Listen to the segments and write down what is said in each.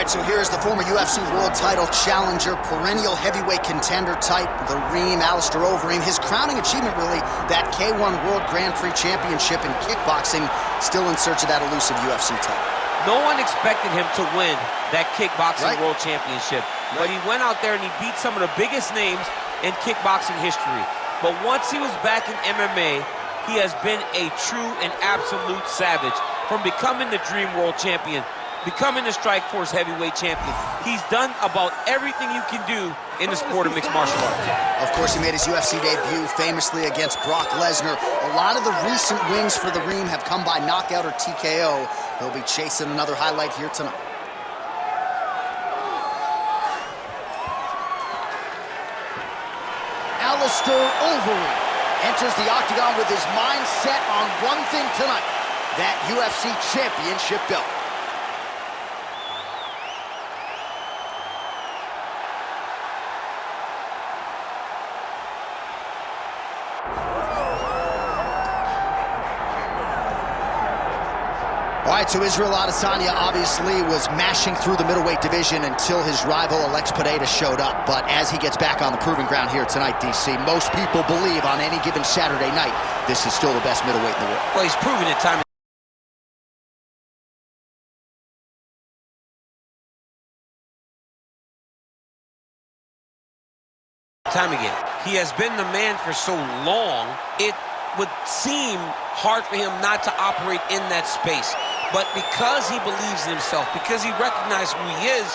right, so here's the former UFC World Title challenger, perennial heavyweight contender type, the Reem, Alistair Overeem. His crowning achievement, really, that K1 World Grand Prix Championship in kickboxing, still in search of that elusive UFC title. No one expected him to win that kickboxing world championship, but he went out there and he beat some of the biggest names in kickboxing history. But once he was back in MMA, he has been a true and absolute savage. From becoming the Dream World Champion, becoming the Strikeforce Heavyweight Champion, he's done about everything you can do in the sport of mixed martial arts. Of course, he made his UFC debut famously against Brock Lesnar. A lot of the recent wins for the Reem have come by knockout or TKO. He'll be chasing another highlight here tonight. Alistair Overeem enters the octagon with his mind set on one thing tonight, that UFC championship belt. All right, so Israel Adesanya obviously was mashing through the middleweight division until his rival Alex Pereira showed up. But as he gets back on the proving ground here tonight, DC, most people believe on any given Saturday night, this is still the best middleweight in the world. Well, he's proven it time again. He has been the man for so long, it would seem hard for him not to operate in that space. But because he believes in himself, because he recognizes who he is,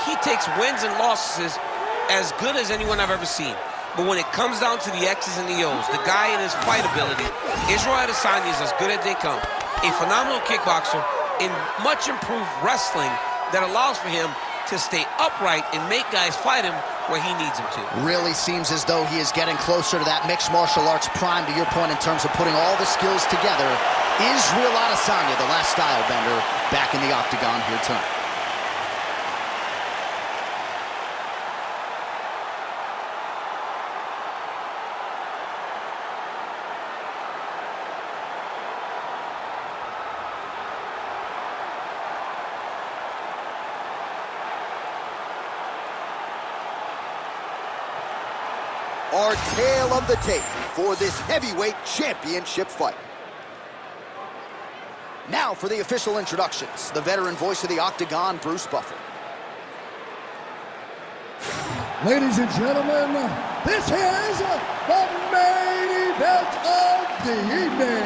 he takes wins and losses as good as anyone I've ever seen. But when it comes down to the X's and the O's, the guy and his fight ability, Israel Adesanya is as good as they come. A phenomenal kickboxer in much improved wrestling that allows for him to stay upright and make guys fight him where he needs him to. Really seems as though he is getting closer to that mixed martial arts prime, to your point, in terms of putting all the skills together. Israel Adesanya, the last style bender, back in the octagon here tonight. Our tale of the tape for this heavyweight championship fight. Now for the official introductions, the veteran voice of the octagon, Bruce Buffer. Ladies and gentlemen, this is the main event of the evening.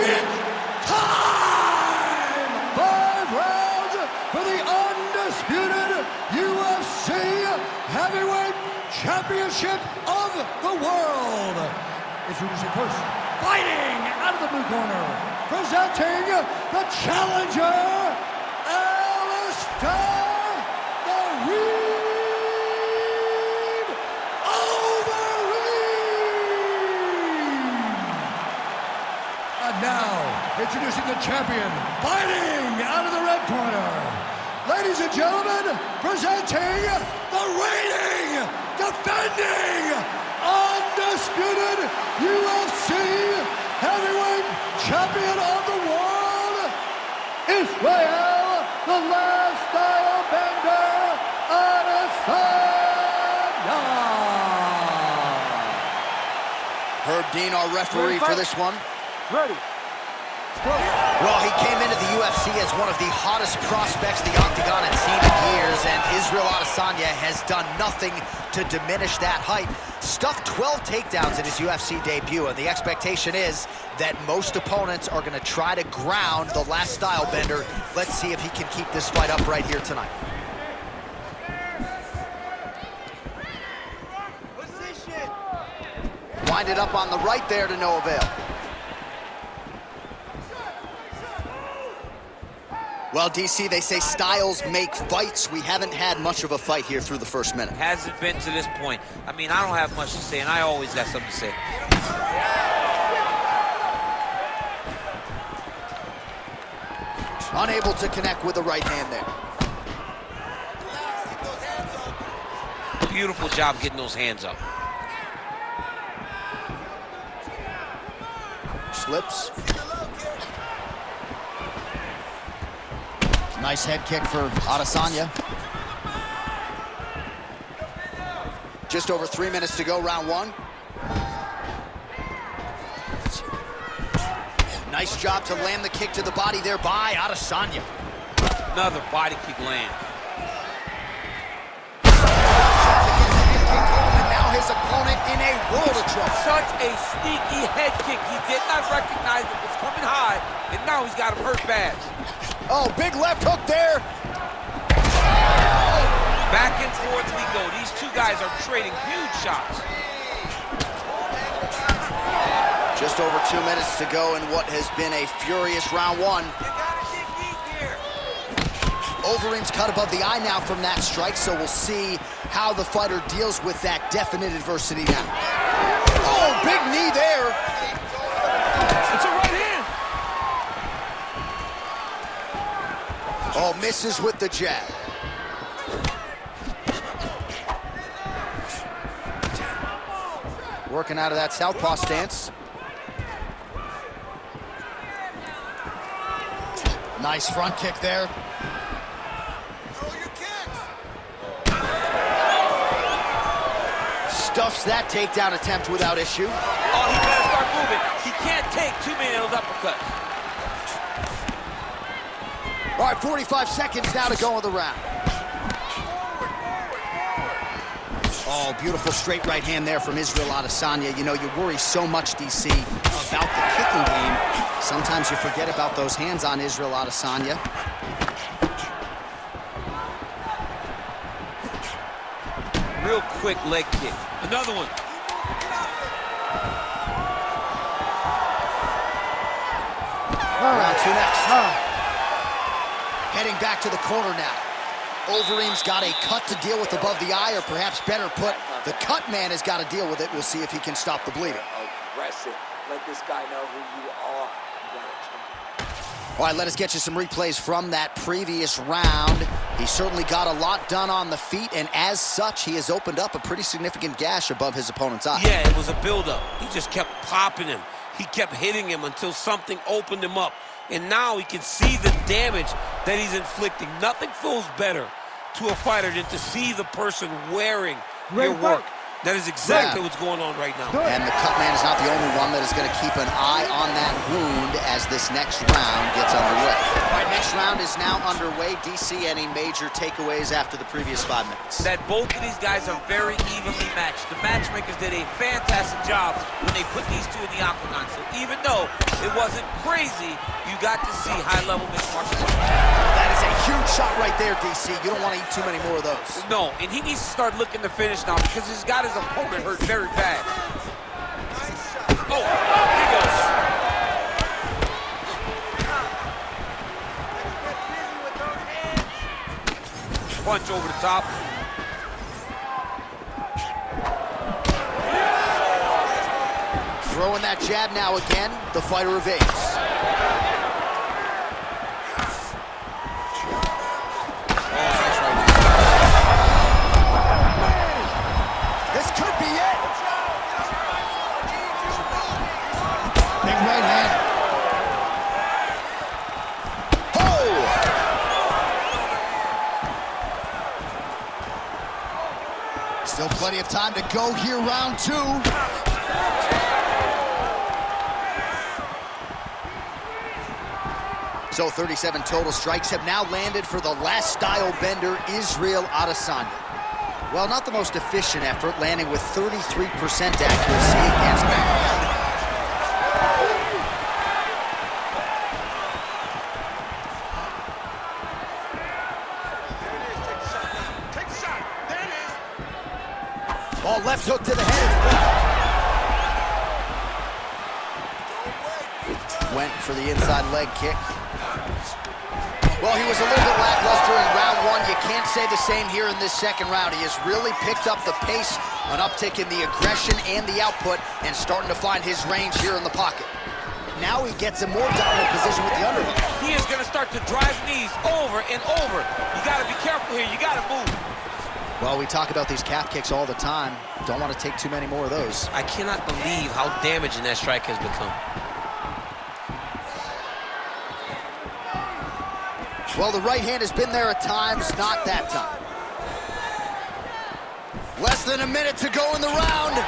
It's time! 5 rounds for the undisputed UFC Heavyweight Championship of the world. Introducing first, fighting out of the blue corner, presenting the challenger, Alistair Overeem. And now, introducing the champion, fighting out of the red corner. Ladies and gentlemen, presenting the reigning, defending, undisputed UFC Heavyweight Champion of the world, Israel, the last style bender, Adesanya. Herb Dean, our referee for this one. Ready. Well, he came into the UFC as one of the hottest prospects the Octagon had seen in years, and Israel Adesanya has done nothing to diminish that hype. Stuffed 12 takedowns in his UFC debut, and the expectation is that most opponents are going to try to ground the last style bender. Let's see if he can keep this fight up right here tonight. Position. Winded up on the right there to no avail. Well, DC, they say styles make fights. We haven't had much of a fight here through the first minute. Hasn't been to this point. I mean, I don't have much to say, and I always got something to say. Unable to connect with the right hand there. Beautiful job getting those hands up. Slips. Nice head kick for Adesanya. Just over 3 minutes to go, round one. Nice job to land the kick to the body there by Adesanya. Another body kick land. And now his opponent in a world of trouble. Such a sneaky head kick. He did not recognize it was coming high, and now he's got him hurt bad. Oh, big left hook there. Back and forth we go. These two guys are trading huge shots. Just over 2 minutes to go in what has been a furious round one. Overeem's cut above the eye now from that strike, so we'll see how the fighter deals with that definite adversity now. Oh, big knee there. It's a right hand. Oh, misses with the jab. Working out of that southpaw stance. Nice front kick there. Stuffs that takedown attempt without issue. Oh, he gotta start moving. He can't take too many of those uppercuts. All right, 45 seconds now to go in the round. Oh, beautiful straight right hand there from Israel Adesanya. You know, you worry so much, DC, about the kicking game. Sometimes you forget about those hands on Israel Adesanya. Real quick leg kick. Another one. Round two next. Heading back to the corner now. Overeem's got a cut to deal with above the eye, or perhaps better put, the cut man has got to deal with it. We'll see if he can stop the bleeding. Aggressive. Let this guy know who you are. All right, let us get you some replays from that previous round. He certainly got a lot done on the feet, and as such, he has opened up a pretty significant gash above his opponent's eye. Yeah, it was a buildup. He just kept popping him. He kept hitting him until something opened him up. And now he can see the damage that he's inflicting. Nothing feels better to a fighter than to see the person wearing your work. That is exactly what's going on right now. And the cut man is not the only one that is going to keep an eye on that wound as this next round gets underway. All right, next round is now underway. DC, any major takeaways after the previous 5 minutes? That both of these guys are very evenly matched. The matchmakers did a fantastic job when they put these two in the octagon. So even though it wasn't crazy, you got to see high-level mixed martial arts. That is a huge shot right there, DC. You don't want to eat too many more of those. No, and he needs to start looking to finish now because he's got his opponent hurt very bad. Oh, here he goes. Punch over the top. Throwing that jab now again. The fighter evades. Still plenty of time to go here, round two. So 37 total strikes have now landed for the last style bender, Israel Adesanya. Well, not the most efficient effort, landing with 33% accuracy against backhand. Oh, left hook to the head. Went for the inside leg kick. Well, he was a little bit lackluster in round one. You can't say the same here in this second round. He has really picked up the pace, an uptick in the aggression and the output, and starting to find his range here in the pocket. Now he gets a more dominant position with the underhook. He is going to start to drive knees over and over. You got to be careful here. You got to move. Well, we talk about these calf kicks all the time. Don't want to take too many more of those. I cannot believe how damaging that strike has become. Well, the right hand has been there at times, not that time. Less than a minute to go in the round.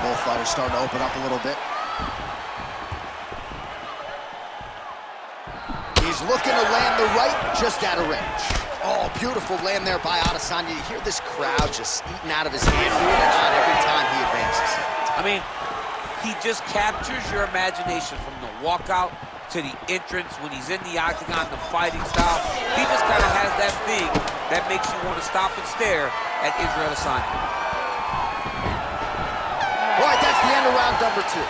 Both fighters starting to open up a little bit. He's looking to land the right, just out of range. Oh, beautiful land there by Adesanya. You hear this crowd just eating out of his hand, believe it or not, every time he advances. I mean, he just captures your imagination from the walkout to the entrance when he's in the octagon, the fighting style. He just kind of has that thing that makes you want to stop and stare at Israel Adesanya. All right, that's the end of round number 2.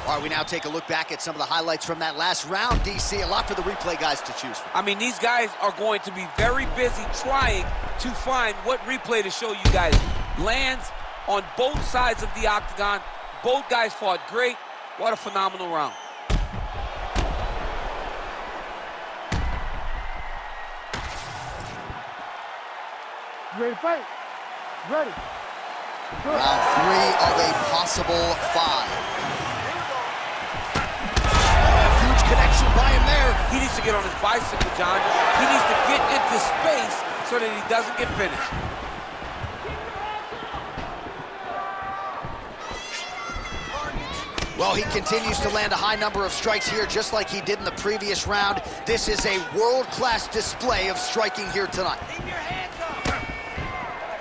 All right, we now take a look back at some of the highlights from that last round, DC. A lot for the replay guys to choose from. I mean, these guys are going to be very busy trying to find what replay to show you guys. Lands on both sides of the octagon. Both guys fought great. What a phenomenal round. You ready to fight? Ready. Round 3 of a possible 5. Connection by him there. He needs to get on his bicycle, John. He needs to get into space so that he doesn't get finished. Well, he continues to land a high number of strikes here, just like he did in the previous round. This is a world-class display of striking here tonight.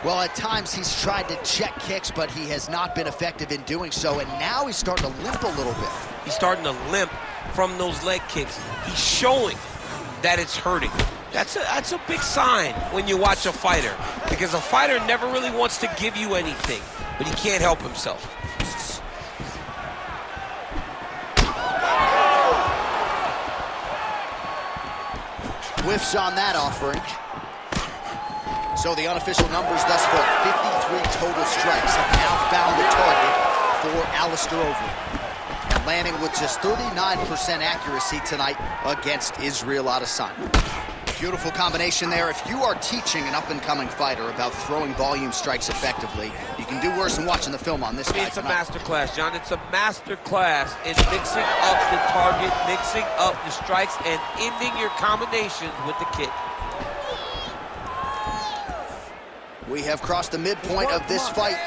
Well, at times he's tried to check kicks, but he has not been effective in doing so, and now he's starting to limp a little bit. He's starting to limp from those leg kicks. He's showing that it's hurting. That's a big sign when you watch a fighter, because a fighter never really wants to give you anything, but he can't help himself. Whiffs on that offering. So the unofficial numbers thus far, 53 total strikes have now found the target for Alistair Overeem. And landing with just 39% accuracy tonight against Israel Adesanya. Beautiful combination there. If you are teaching an up-and-coming fighter about throwing volume strikes effectively, you can do worse than watching the film on this guy It's a tonight. master class, John. It's a master class in mixing up the target, mixing up the strikes, and ending your combinations with the kick. We have crossed the midpoint of this fight.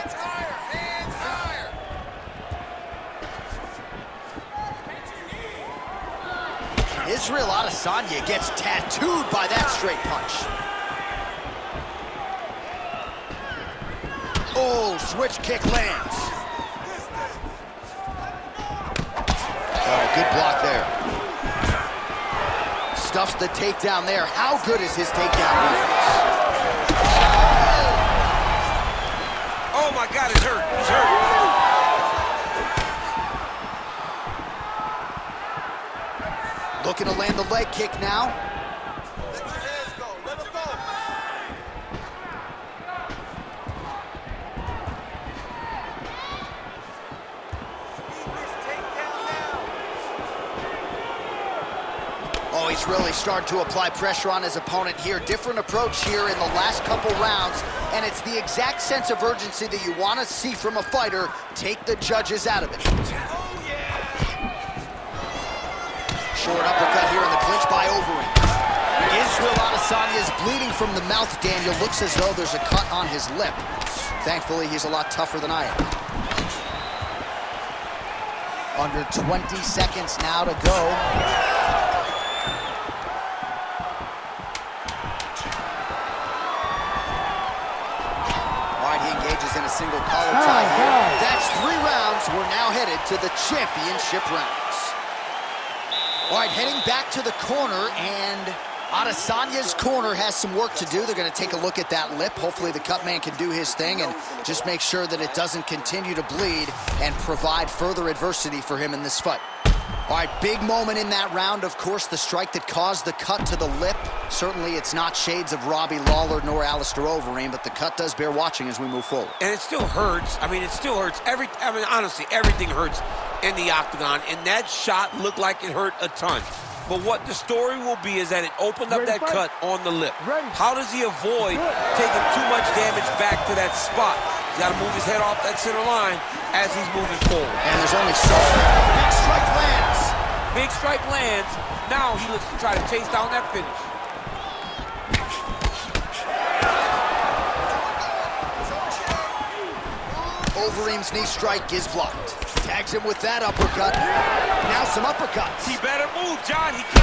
Israel Adesanya gets tattooed by that straight punch. Oh, switch kick lands. Oh, good block there. Stuffs the takedown there. How good is his takedown defense? Oh my God, it's hurt. It's hurt. Looking to land the leg kick now. Let your hands go. Let them go. Oh, he's really starting to apply pressure on his opponent here. Different approach here in the last couple rounds, and it's the exact sense of urgency that you want to see from a fighter. Take the judges out of it. Short uppercut here in the clinch by Overeem. Israel Adesanya is bleeding from the mouth, Daniel. Looks as though there's a cut on his lip. Thankfully, he's a lot tougher than I am. Under 20 seconds now to go. All right, he engages in a single collar tie here. That's 3 rounds. We're now headed to the championship rounds. All right, heading back to the corner, and Adesanya's corner has some work to do. They're going to take a look at that lip. Hopefully the cut man can do his thing and just make sure that it doesn't continue to bleed and provide further adversity for him in this fight. All right, big moment in that round, of course, the strike that caused the cut to the lip. Certainly it's not shades of Robbie Lawler nor Alistair Overeem, but the cut does bear watching as we move forward. And it still hurts. I mean, it still hurts. Honestly, everything hurts in the octagon, and that shot looked like it hurt a ton. But what the story will be is that it opened up that cut on the lip. How does he avoid taking too much damage back to that spot? He's got to move his head off that center line as he's moving forward. And there's only so big strike lands. Big strike lands. Now he looks to try to chase down that finish. Overeem's knee strike is blocked. Tags him with that uppercut. Now some uppercuts. He better move, John. He can't.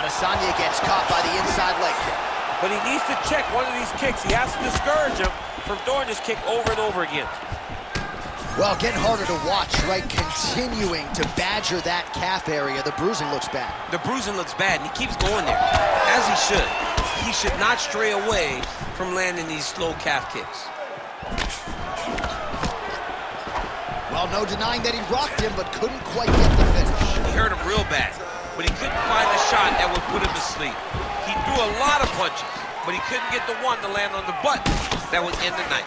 Adesanya gets caught by the inside leg kick. But he needs to check one of these kicks. He has to discourage him from throwing this kick over and over again. Well, getting harder to watch, right? Continuing to badger that calf area. The bruising looks bad. The bruising looks bad, and he keeps going there, as he should. He should not stray away from landing these slow calf kicks. Well, no denying that he rocked him, but couldn't quite get the finish. He hurt him real bad, but he couldn't find the shot that would put him to sleep. He threw a lot of punches, but he couldn't get the one to land on the button that would end the night.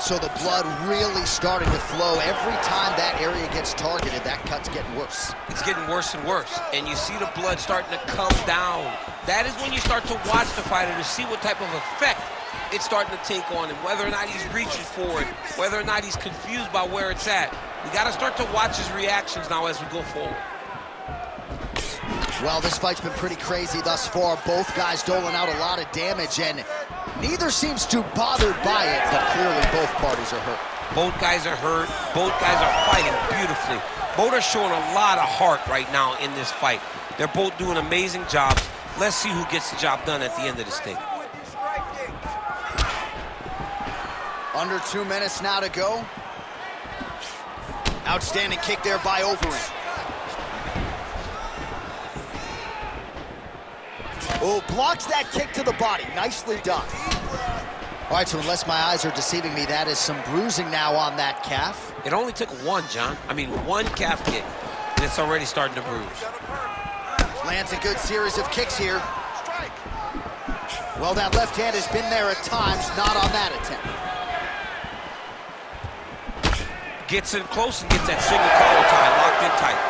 So the blood really starting to flow. Every time that area gets targeted, that cut's getting worse. It's getting worse and worse, and you see the blood starting to come down. That is when you start to watch the fighter to see what type of effect it's starting to take on him, whether or not he's reaching for it, whether or not he's confused by where it's at. We got to start to watch his reactions now as we go forward. Well, this fight's been pretty crazy thus far. Both guys doling out a lot of damage, and neither seems too bothered by it, but clearly both parties are hurt. Both guys are hurt. Both guys are fighting beautifully. Both are showing a lot of heart right now in this fight. They're both doing amazing jobs. Let's see who gets the job done at the end of this thing. Under 2 minutes now to go. Outstanding kick there by Overeem. Oh, blocks that kick to the body. Nicely done. All right, so unless my eyes are deceiving me, that is some bruising now on that calf. It only took one, John. I mean, one calf kick, and it's already starting to bruise. Lands a good series of kicks here. Well, that left hand has been there at times, not on that attempt. Gets in close and gets that single collar tie, locked in tight.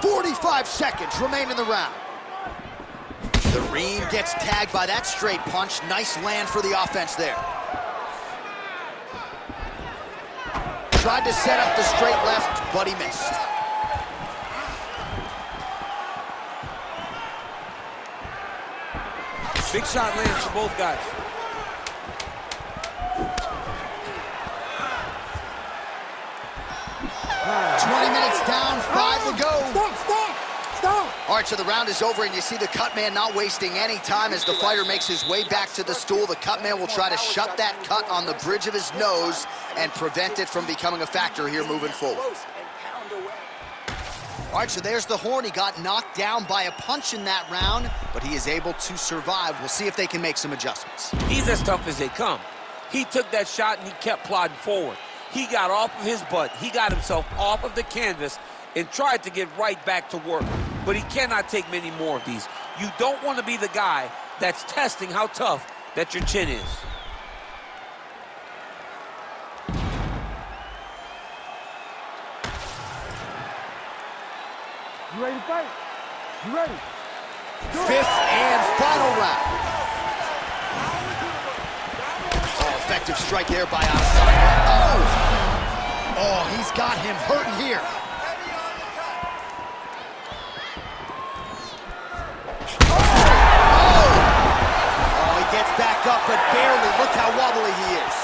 45 seconds remain in the round. The Reem gets tagged by that straight punch. Nice land for the offense there. Tried to set up the straight left, but he missed. Big shot lands for both guys. Down, 5 to go. Stop! All right, so the round is over, and you see the cut man not wasting any time as the fighter makes his way back to the stool. The cut man will try to shut that cut on the bridge of his nose and prevent it from becoming a factor here moving forward. All right, so there's the horn. He got knocked down by a punch in that round, but he is able to survive. We'll see if they can make some adjustments. He's as tough as they come. He took that shot and he kept plodding forward. He got off of his butt. He got himself off of the canvas and tried to get right back to work. But he cannot take many more of these. You don't want to be the guy that's testing how tough that your chin is. You ready to fight? You ready? Fifth and final round. Oh, effective strike there by Adesanya. Oh, he's got him hurting here. Oh, he gets back up, but barely. Look how wobbly he is.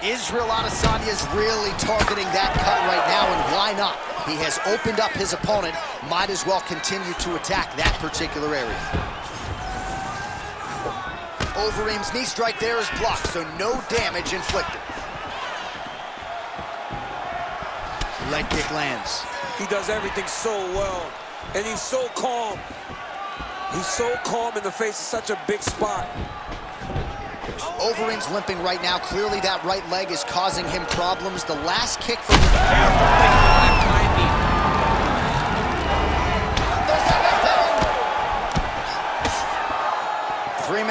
Israel Adesanya is really targeting that cut right now, and why not? He has opened up his opponent. Might as well continue to attack that particular area. Overeem's knee strike there is blocked, so no damage inflicted. Leg kick lands. He does everything so well, and he's so calm. He's so calm in the face of such a big spot. Overeem's limping right now. Clearly that right leg is causing him problems. The last kick from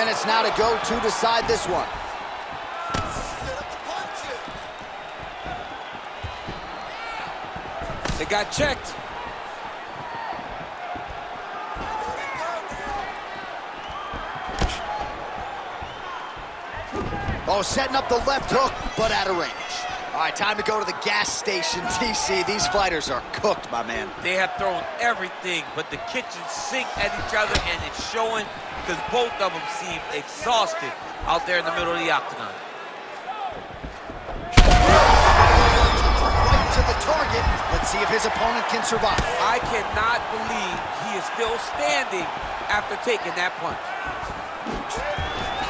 minutes now to go to decide this one. Set up the punches. They got checked. Oh, setting up the left hook, but out of range. All right, time to go to the gas station, TC. These fighters are cooked, my man. They have thrown everything but the kitchen sink at each other, and it's showing because both of them seem exhausted out there in the middle of the octagon. Right to the target. Let's see if his opponent can survive. I cannot believe he is still standing after taking that punch.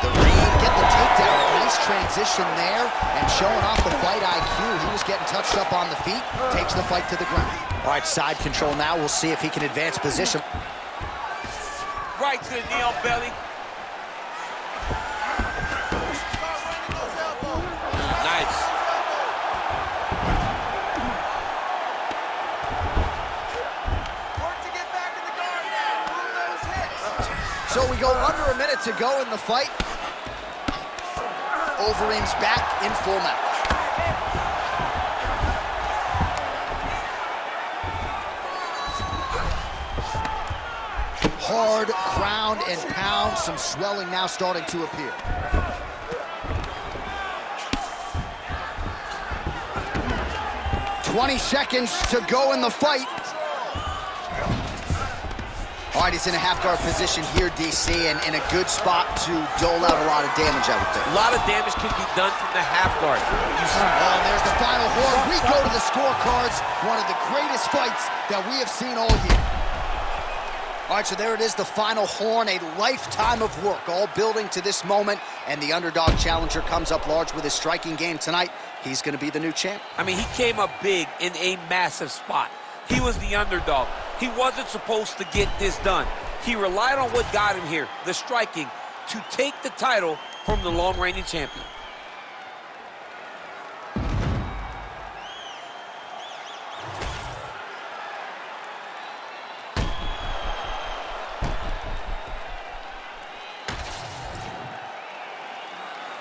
The read, get the takedown. Nice transition there and showing off the fight IQ. He was getting touched up on the feet, takes the fight to the ground. All right, side control now. We'll see if he can advance position. Right to the knee on belly. Nice. Work to get back in the guard now. Move those hips. So we go under a minute to go in the fight. Overeem's back in full mount. Hard ground and pound. Some swelling now starting to appear. "20 seconds to go in the fight." All right, he's in a half-guard position here, DC, and in a good spot to dole out a lot of damage, I would think. A lot of damage can be done from the half guard. Oh, and there's the final horn. We go to the scorecards. One of the greatest fights that we have seen all year. All right, so there it is, the final horn, a lifetime of work, all building to this moment, and the underdog challenger comes up large with his striking game tonight. He's going to be the new champ. I mean, he came up big in a massive spot. He was the underdog. He wasn't supposed to get this done. He relied on what got him here, the striking, to take the title from the long-reigning champion.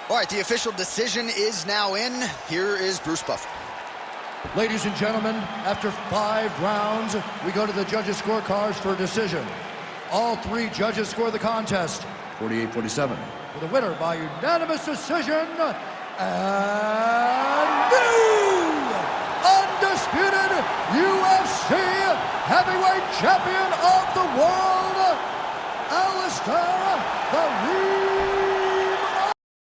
All right, the official decision is now in. Here is Bruce Buffer. Ladies and gentlemen, after 5 rounds, we go to the judges' scorecards for a decision. All 3 judges score the contest, 48-47. For the winner by unanimous decision, and new undisputed UFC heavyweight champion of the world, Alistair